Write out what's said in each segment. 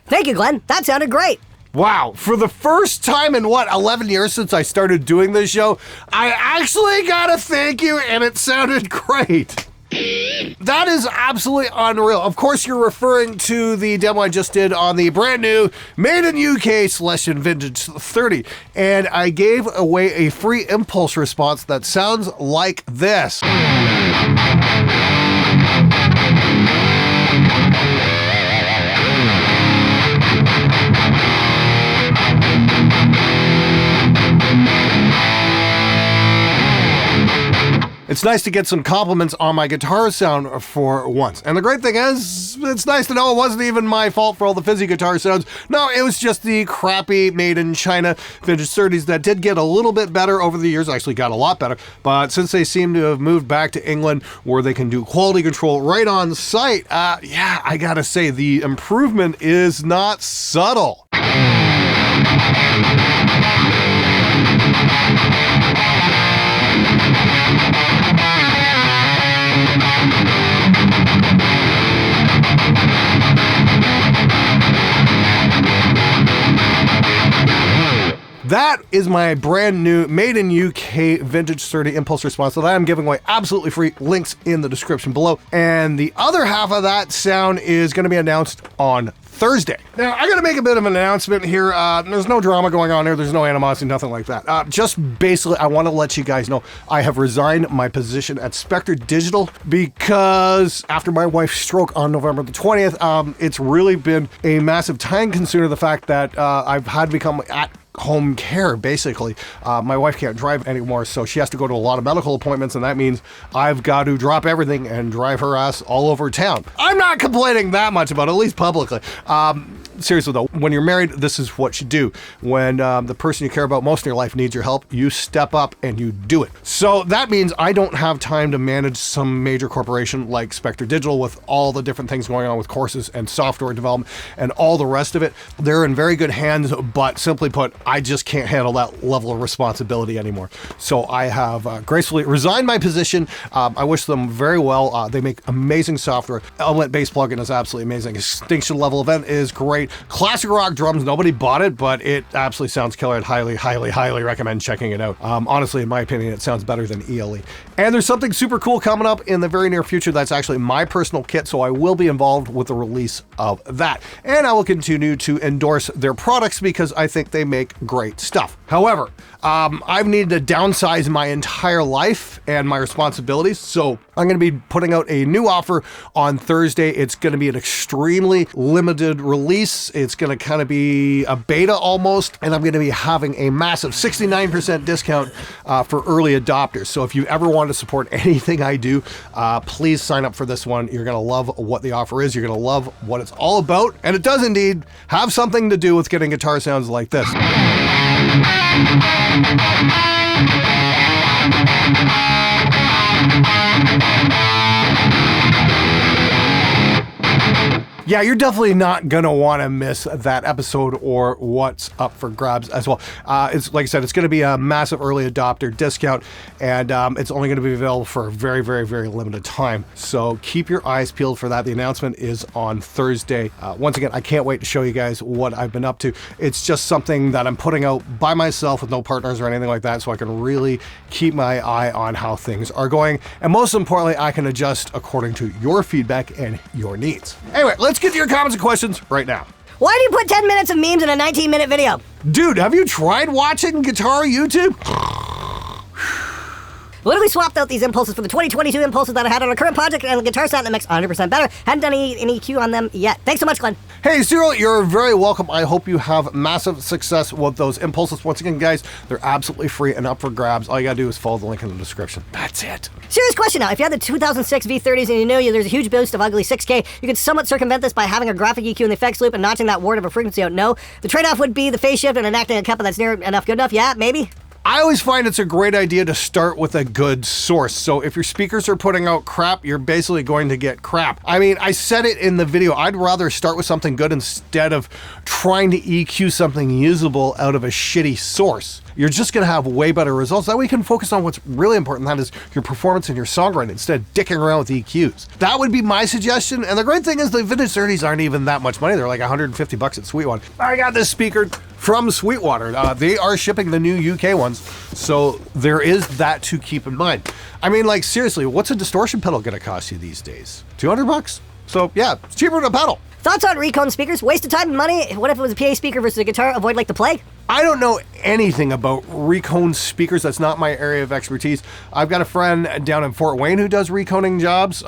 Thank you, Glenn. That sounded great. Wow, for the first time in 11 years since I started doing this show, I actually gotta thank you, and it sounded great. That is absolutely unreal. Of course, you're referring to the demo I just did on the brand new Made in UK Celestian Vintage 30, and I gave away a free impulse response that sounds like this. It's nice to get some compliments on my guitar sound for once. And the great thing is, it's nice to know it wasn't even my fault for all the fizzy guitar sounds. No, it was just the crappy made in China vintage 30s that did get a little bit better over the years, actually got a lot better. But since they seem to have moved back to England where they can do quality control right on site, yeah, I gotta say, the improvement is not subtle. That is my brand new Made in UK Vintage 30 impulse response that I'm giving away absolutely free. Links in the description below. And the other half of that sound is going to be announced on Thursday. Now, I got to make a bit of an announcement here. There's no drama going on here. There's no animosity, nothing like that. Just basically, I want to let you guys know I have resigned my position at Spectre Digital because after my wife's stroke on November the 20th, it's really been a massive time consumer, the fact that I've had to become at home care, basically. My wife can't drive anymore, so she has to go to a lot of medical appointments, and that means I've got to drop everything and drive her ass all over town. I'm not complaining that much about it, at least publicly. Seriously though, when you're married, this is what you do. When the person you care about most in your life needs your help, you step up and you do it. So that means I don't have time to manage some major corporation like Spectre Digital with all the different things going on with courses and software development and all the rest of it. They're in very good hands, but simply put, I just can't handle that level of responsibility anymore. So I have gracefully resigned my position. I wish them very well. They make amazing software. Element Bass plugin is absolutely amazing. Extinction Level Event is great. Classic rock drums, nobody bought it, but it absolutely sounds killer. I'd highly recommend checking it out. Honestly, in my opinion, it sounds better than ELE. And there's something super cool coming up in the very near future that's actually my personal kit, so I will be involved with the release of that. And I will continue to endorse their products because I think they make great stuff. However, I've needed to downsize my entire life and my responsibilities, so I'm going to be putting out a new offer on Thursday. It's going to be an extremely limited release. It's going to kind of be a beta almost, and I'm going to be having a massive 69% discount for early adopters. So if you ever want to support anything I do, please sign up for this one. You're going to love what the offer is. You're going to love what it's all about, and it does indeed have something to do with getting guitar sounds like this. Yeah, you're definitely not going to want to miss that episode or what's up for grabs as well. It's like I said, it's going to be a massive early adopter discount, and it's only going to be available for a very limited time. So keep your eyes peeled for that. The announcement is on Thursday. Once again, I can't wait to show you guys what I've been up to. It's just something that I'm putting out by myself with no partners or anything like that, so I can really keep my eye on how things are going. And most importantly, I can adjust according to your feedback and your needs. Anyway, let's get to your comments and questions right now. Why do you put 10 minutes of memes in a 19-minute video? Dude, have you tried watching guitar YouTube? Literally swapped out these impulses for the 2022 impulses that I had on a current project, and the guitar sound that makes 100% better. Hadn't done any EQ on them yet. Thanks so much, Glenn. Hey, Cyril, you're very welcome. I hope you have massive success with those impulses. Once again, guys, they're absolutely free and up for grabs. All you gotta do is follow the link in the description. That's it. Serious question now. If you had the 2006 V30s and you knew there's a huge boost of ugly 6K, you could somewhat circumvent this by having a graphic EQ in the effects loop and notching that word of a frequency out. No. The trade-off would be the phase shift and enacting a cut that's near enough good enough. Yeah, maybe. I always find it's a great idea to start with a good source. So if your speakers are putting out crap, you're basically going to get crap. I mean, I said it in the video, I'd rather start with something good instead of trying to EQ something usable out of a shitty source. You're just going to have way better results. That way you can focus on what's really important, that is your performance and your songwriting, instead of dicking around with EQs. That would be my suggestion. And the great thing is the vintage 30s aren't even that much money. They're like $150 at Sweetwater. I got this speaker from Sweetwater. They are shipping the new UK ones. So there is that to keep in mind. I mean, like, seriously, what's a distortion pedal going to cost you these days? $200? So yeah, it's cheaper than a pedal. Thoughts on Recone speakers? Waste of time and money? What if it was a PA speaker versus a guitar? Avoid like the plague? I don't know anything about Recone speakers. That's not my area of expertise. I've got a friend down in Fort Wayne who does reconing jobs.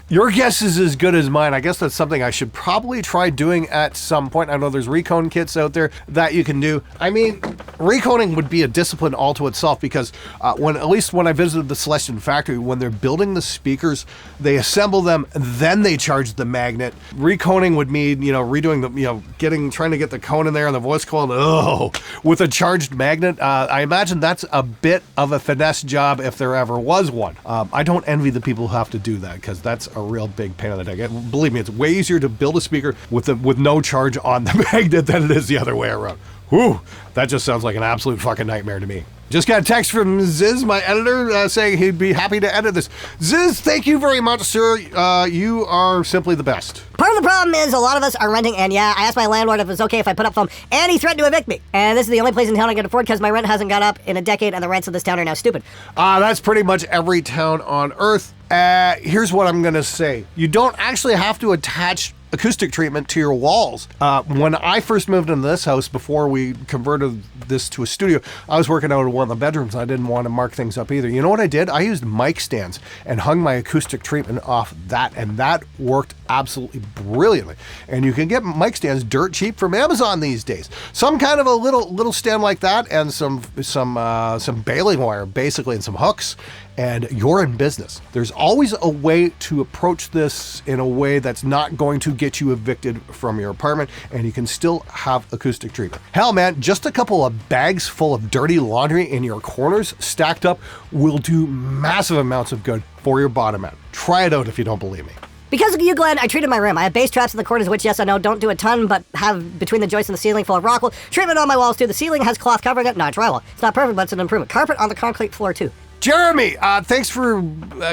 Your guess is as good as mine. I guess that's something I should probably try doing at some point. I know there's recone kits out there that you can do. I mean, reconing would be a discipline all to itself because at least when I visited the Celestian factory, when they're building the speakers, they assemble them, then they charge the magnet. Reconing would mean, redoing the, trying to get the cone in there and the voice coil, with a charged magnet. I imagine that's a bit of a finesse job if there ever was one. I don't envy the people who have to do that because that's a real big pain in the neck. Believe me, it's way easier to build a speaker with no charge on the magnet than it is the other way around. Whew, that just sounds like an absolute fucking nightmare to me. Just got a text from Ziz, my editor, saying he'd be happy to edit this. Ziz, thank you very much, sir. You are simply the best. Part of the problem is a lot of us are renting, and yeah, I asked my landlord if it was okay if I put up foam, and he threatened to evict me. And this is the only place in town I can afford because my rent hasn't gone up in a decade, and the rents of this town are now stupid. That's pretty much every town on Earth. Here's what I'm gonna say. You don't actually have to attach acoustic treatment to your walls. When I first moved into this house, before we converted this to a studio, I was working out of one of the bedrooms. I didn't want to mark things up either. You know what I did? I used mic stands and hung my acoustic treatment off that, and that worked absolutely brilliantly. And you can get mic stands dirt cheap from Amazon these days. Some kind of a little stand like that, and some baling wire, basically, and some hooks, and you're in business. There's always a way to approach this in a way that's not going to get you evicted from your apartment, and you can still have acoustic treatment. Hell, man, just a couple of bags full of dirty laundry in your corners stacked up will do massive amounts of good for your bottom end. Try it out if you don't believe me. Because of you, Glenn, I treated my room. I have bass traps in the corners, which, yes, I know, don't do a ton, but have between the joists and the ceiling full of rock wool. Treatment on my walls, too. The ceiling has cloth covering it, not drywall. It's not perfect, but it's an improvement. Carpet on the concrete floor, too. Jeremy, thanks for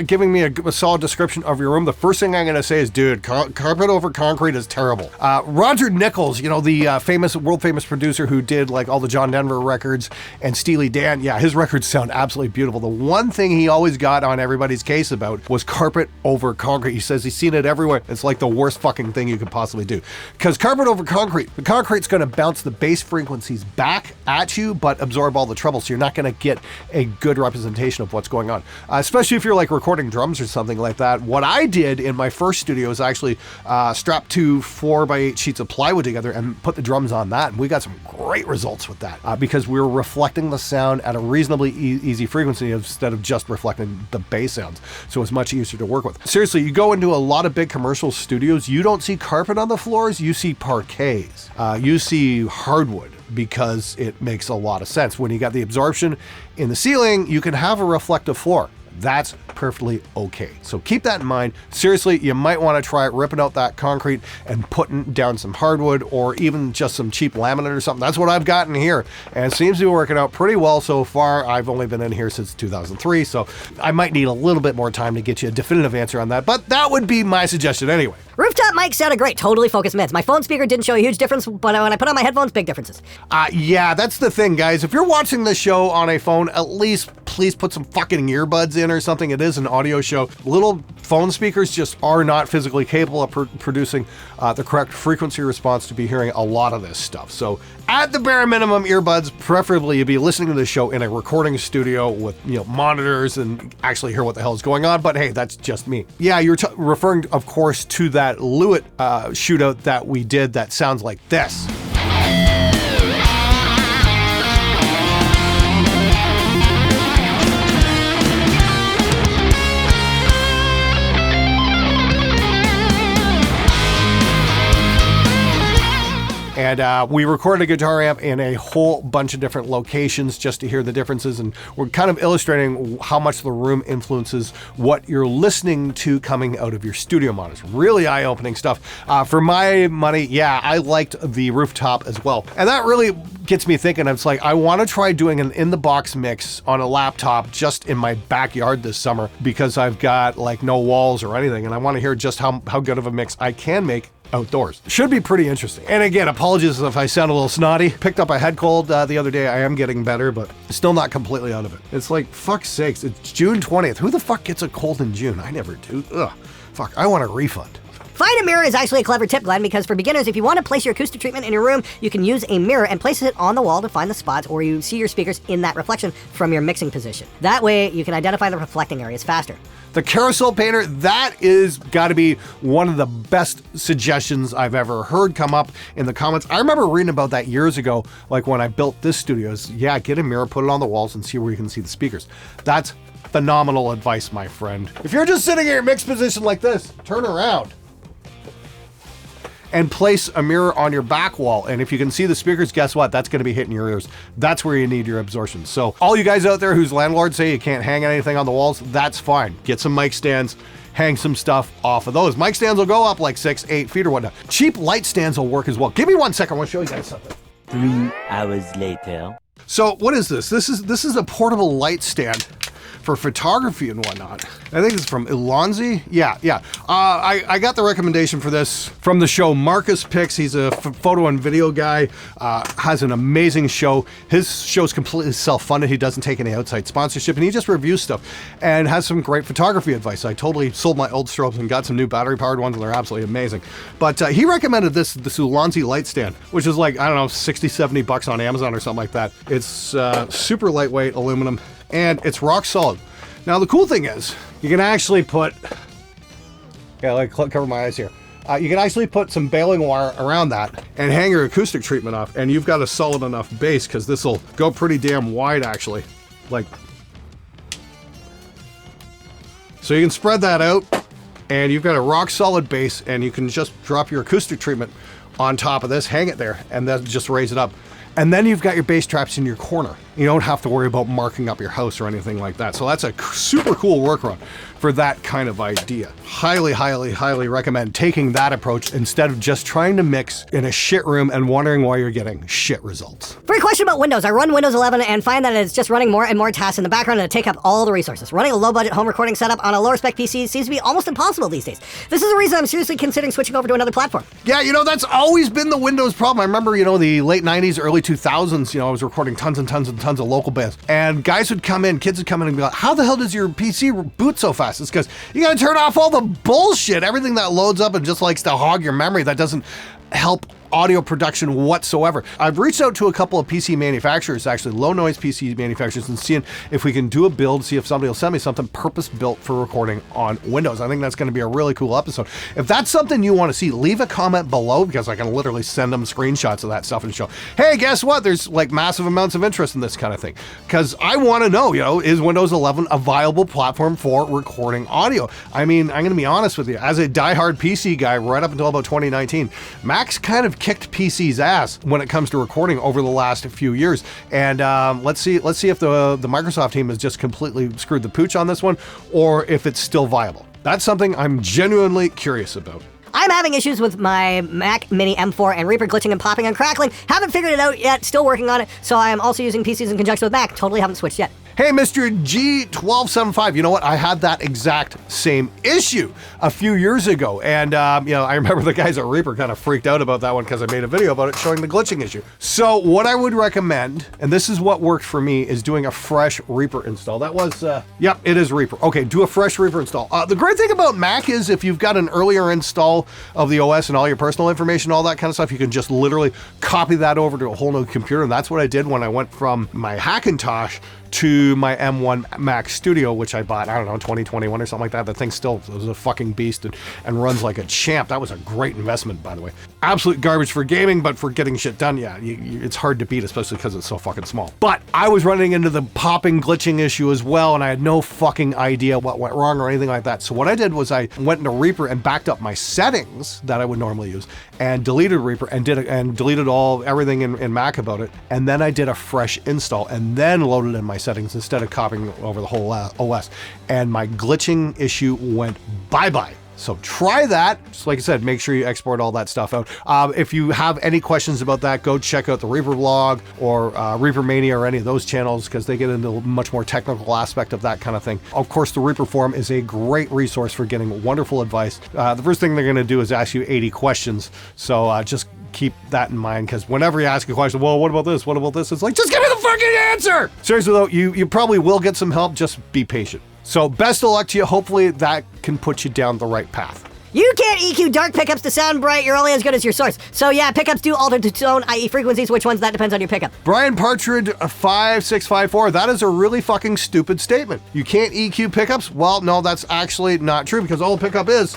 giving me a solid description of your room. The first thing I'm going to say is, dude, carpet over concrete is terrible. Roger Nichols, the world famous producer who did like all the John Denver records and Steely Dan, yeah, his records sound absolutely beautiful. The one thing he always got on everybody's case about was carpet over concrete. He says he's seen it everywhere. It's like the worst fucking thing you could possibly do. Because carpet over concrete, the concrete's going to bounce the bass frequencies back at you, but absorb all the treble, so you're not going to get a good representation of what's going on, especially if you're like recording drums or something like that. What I did in my first studio is actually strap 2 4x8 sheets of plywood together and put the drums on that, and we got some great results with that because we were reflecting the sound at a reasonably easy frequency instead of just reflecting the bass sounds, so it's much easier to work with. Seriously, you go into a lot of big commercial studios, you don't see carpet on the floors, you see parquets, you see hardwood, because it makes a lot of sense. When you got the absorption in the ceiling, you can have a reflective floor. That's perfectly okay. So keep that in mind. Seriously, you might want to try ripping out that concrete and putting down some hardwood or even just some cheap laminate or something. That's what I've gotten here, and it seems to be working out pretty well so far. I've only been in here since 2003, so I might need a little bit more time to get you a definitive answer on that, but that would be my suggestion anyway. Rooftop mic sounded great, totally focused mids. My phone speaker didn't show a huge difference, but when I put on my headphones, big differences. Yeah, that's the thing, guys. If you're watching this show on a phone, at least please put some fucking earbuds in or something. It is an audio show. Little phone speakers just are not physically capable of producing the correct frequency response to be hearing a lot of this stuff. So at the bare minimum, earbuds, preferably you'd be listening to the show in a recording studio with monitors and actually hear what the hell is going on. But hey, that's just me. Yeah, you're referring, of course, to that Lewitt shootout that we did that sounds like this. And we recorded a guitar amp in a whole bunch of different locations just to hear the differences. And we're kind of illustrating how much the room influences what you're listening to coming out of your studio monitors. Really eye-opening stuff. For my money, yeah, I liked the rooftop as well. And that really gets me thinking. It's like, I want to try doing an in-the-box mix on a laptop just in my backyard this summer because I've got like no walls or anything. And I want to hear just how good of a mix I can make outdoors. Should be pretty interesting. And again, apologies if I sound a little snotty. Picked up a head cold the other day. I am getting better, but still not completely out of it. It's like, fuck's sakes, it's June 20th. Who the fuck gets a cold in June? I never do. Ugh. Fuck, I want a refund. Find a mirror is actually a clever tip, Glenn, because for beginners, if you want to place your acoustic treatment in your room, you can use a mirror and place it on the wall to find the spots where you see your speakers in that reflection from your mixing position. That way, you can identify the reflecting areas faster. The carousel painter, that is got to be one of the best suggestions I've ever heard come up in the comments. I remember reading about that years ago, like when I built this studio. Yeah, get a mirror, put it on the walls, and see where you can see the speakers. That's phenomenal advice, my friend. If you're just sitting in your mix position like this, turn around and place a mirror on your back wall. And if you can see the speakers, guess what? That's going to be hitting your ears. That's where you need your absorption. So all you guys out there whose landlords say you can't hang anything on the walls, that's fine. Get some mic stands, hang some stuff off of those. Mic stands will go up like 6-8 feet or whatnot. Cheap light stands will work as well. Give me 1 second. I want to show you guys something. 3 hours later. So what is this? This is a portable light stand for photography and whatnot. I think it's from Elonzi. Yeah. I got the recommendation for this from the show Marcus Picks. He's a photo and video guy, has an amazing show. His show's completely self-funded. He doesn't take any outside sponsorship, and he just reviews stuff and has some great photography advice. I totally sold my old strobes and got some new battery-powered ones, and they're absolutely amazing. But he recommended this Elonzi light stand, which is like, I don't know, 60, 70 bucks on Amazon or something like that. It's super lightweight aluminum, and it's rock solid. Now the cool thing is, you can actually put, cover my eyes here. You can actually put some baling wire around that and hang your acoustic treatment off, and you've got a solid enough base, because this will go pretty damn wide actually. So you can spread that out, and you've got a rock solid base, and you can just drop your acoustic treatment on top of this, hang it there, and then just raise it up. And then you've got your bass traps in your corner. You don't have to worry about marking up your house or anything like that. So that's a super cool workaround for that kind of idea. Highly, highly, highly recommend taking that approach instead of just trying to mix in a shit room and wondering why you're getting shit results. For a question about Windows, I run Windows 11 and find that it's just running more and more tasks in the background and to take up all the resources. Running a low-budget home recording setup on a lower-spec PC seems to be almost impossible these days. This is the reason I'm seriously considering switching over to another platform. Yeah, that's always been the Windows problem. I remember, the late 90s, early 2000s, I was recording tons and tons and tons of local bands. And guys would come in, kids would come in and be like, how the hell does your PC boot so fast? It's because you got to turn off all the bullshit, everything that loads up and just likes to hog your memory that doesn't help audio production whatsoever. I've reached out to a couple of PC manufacturers, actually low noise PC manufacturers, and seeing if we can do a build, see if somebody will send me something purpose built for recording on Windows. I think that's going to be a really cool episode. If that's something you want to see, leave a comment below, because I can literally send them screenshots of that stuff and show, hey, guess what? There's like massive amounts of interest in this kind of thing. Because I want to know, is Windows 11 a viable platform for recording audio? I mean, I'm going to be honest with you, as a diehard PC guy right up until about 2019, Mac's kind of kicked PC's ass when it comes to recording over the last few years. And let's see if the Microsoft team has just completely screwed the pooch on this one, or if it's still viable. That's something I'm genuinely curious about. I'm having issues with my Mac Mini M4 and Reaper glitching and popping and crackling. Haven't figured it out yet, still working on it, so I am also using PCs in conjunction with Mac. Totally haven't switched yet. Hey, Mr. G1275, you know what? I had that exact same issue a few years ago. And, I remember the guys at Reaper kind of freaked out about that one because I made a video about it showing the glitching issue. So what I would recommend, and this is what worked for me, is doing a fresh Reaper install. That was, yep, it is Reaper. Okay, do a fresh Reaper install. The great thing about Mac is if you've got an earlier install of the OS and all your personal information, all that kind of stuff, you can just literally copy that over to a whole new computer. And that's what I did when I went from my Hackintosh to to my M1 Max Studio, which I bought, I don't know, 2021 or something like that. The thing still was a fucking beast and runs like a champ. That was a great investment, by the way. Absolute garbage for gaming, but for getting shit done, yeah, it's hard to beat, especially because it's so fucking small. But I was running into the popping, glitching issue as well, and I had no fucking idea what went wrong or anything like that. So what I did was I went into Reaper and backed up my settings that I would normally use and deleted Reaper and deleted everything in Mac about it. And then I did a fresh install and then loaded in my settings instead of copying over the whole OS. And my glitching issue went bye-bye. So try that. Just like I said, make sure you export all that stuff out. If you have any questions about that, go check out the Reaper vlog or Reaper Mania or any of those channels, because they get into a much more technical aspect of that kind of thing. Of course, the Reaper forum is a great resource for getting wonderful advice. The first thing they're going to do is ask you 80 questions. So just keep that in mind, because whenever you ask a question, well, what about this? What about this? It's like, just give me the fucking answer. Seriously though, you probably will get some help. Just be patient. So best of luck to you. Hopefully that can put you down the right path. You can't EQ dark pickups to sound bright. You're only as good as your source. So yeah, pickups do alter to tone, i.e. frequencies. Which ones? That depends on your pickup. Brian Partridge 5654. That is a really fucking stupid statement. You can't EQ pickups? Well, no, that's actually not true, because all a pickup is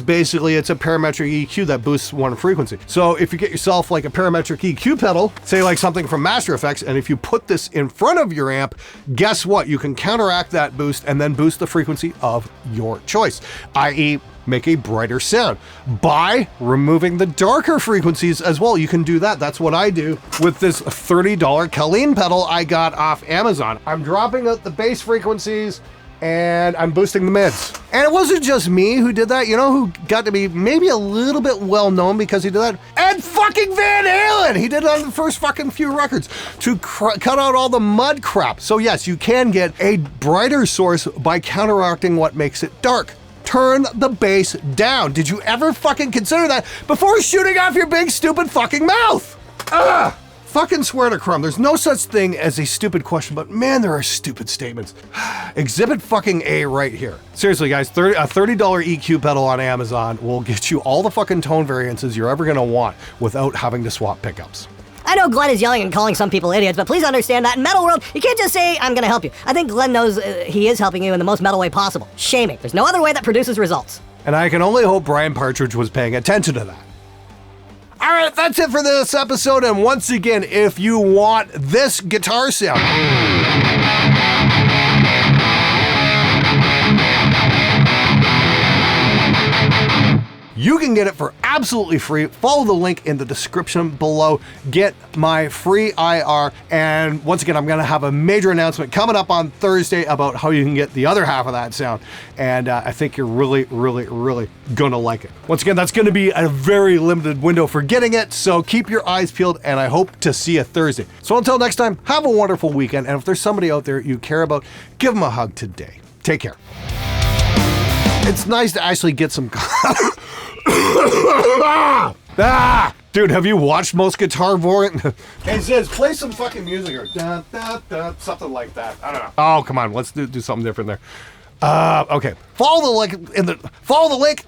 basically it's a parametric EQ that boosts one frequency. So if you get yourself like a parametric EQ pedal, say like something from Master Effects, and if you put this in front of your amp, guess what? You can counteract that boost and then boost the frequency of your choice, i.e. make a brighter sound by removing the darker frequencies as well. You can do that. That's what I do with this $30 Colleen pedal I got off Amazon. I'm dropping out the bass frequencies and I'm boosting the mids. And it wasn't just me who did that. You know who got to be maybe a little bit well known because he did that? Ed fucking Van Halen! He did it on the first fucking few records to cut out all the mud crap. So yes, you can get a brighter source by counteracting what makes it dark. Turn the bass down. Did you ever fucking consider that before shooting off your big stupid fucking mouth? Ugh! Fucking swear to crumb, there's no such thing as a stupid question, but man, there are stupid statements. Exhibit fucking A right here. Seriously, guys, a $30 EQ pedal on Amazon will get you all the fucking tone variances you're ever gonna want without having to swap pickups. I know Glenn is yelling and calling some people idiots, but please understand that in Metal World, you can't just say, I'm gonna help you. I think Glenn knows he is helping you in the most metal way possible. Shaming. There's no other way that produces results. And I can only hope Brian Partridge was paying attention to that. All right, that's it for this episode. And once again, if you want this guitar sound, you can get it for absolutely free. Follow the link in the description below. Get my free IR. And once again, I'm going to have a major announcement coming up on Thursday about how you can get the other half of that sound. And I think you're really, really, really going to like it. Once again, that's going to be a very limited window for getting it. So keep your eyes peeled, and I hope to see you Thursday. So until next time, have a wonderful weekend. And if there's somebody out there you care about, give them a hug today. Take care. It's nice to actually get some... Dude, have you watched most guitar variant? Hey, Ziz, play some fucking music or something like that. I don't know. Oh, come on, let's do something different there. Okay, follow the link